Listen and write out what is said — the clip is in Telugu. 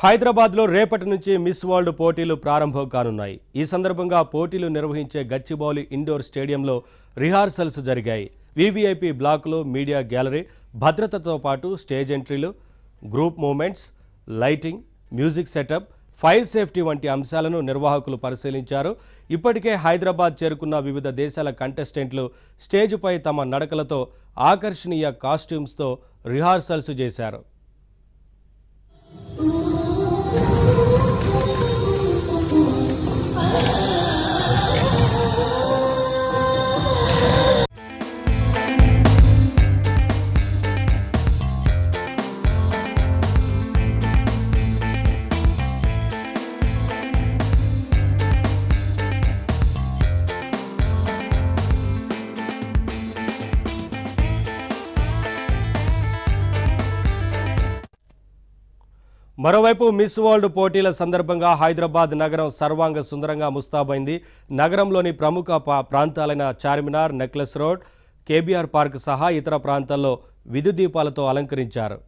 హైదరాబాద్లో రేపటి నుంచి మిస్ వరల్డ్ పోటీలు ప్రారంభం కానున్నాయి. ఈ సందర్భంగా పోటీలు నిర్వహించే గచ్చిబౌలి ఇండోర్ స్టేడియంలో రిహార్సల్స్ జరిగాయి. వీవీఐపీ బ్లాక్లో మీడియా గ్యాలరీ, భద్రతతో పాటు స్టేజ్ ఎంట్రీలు, group movements, lighting, music setup, fire safety వంటి అంశాలను నిర్వాహకులు పరిశీలించారు. ఇప్పటికే హైదరాబాద్ చేరుకున్న వివిధ దేశాల కంటెస్టెంట్లు స్టేజ్పై తమ నడకలతో ఆకర్షణీయ కాస్ట్యూమ్స్తో రిహార్సల్స్ చేశారు. మరోవైపు మిస్ వరల్డ్ పోటీల సందర్భంగా హైదరాబాద్ నగరం సర్వాంగ సుందరంగా ముస్తాబైంది. నగరంలోని ప్రముఖ ప్రాంతాలైన Charminar, necklace road, KBR park సహా ఇతర ప్రాంతాల్లో విద్యుత్ దీపాలతో అలంకరించారు.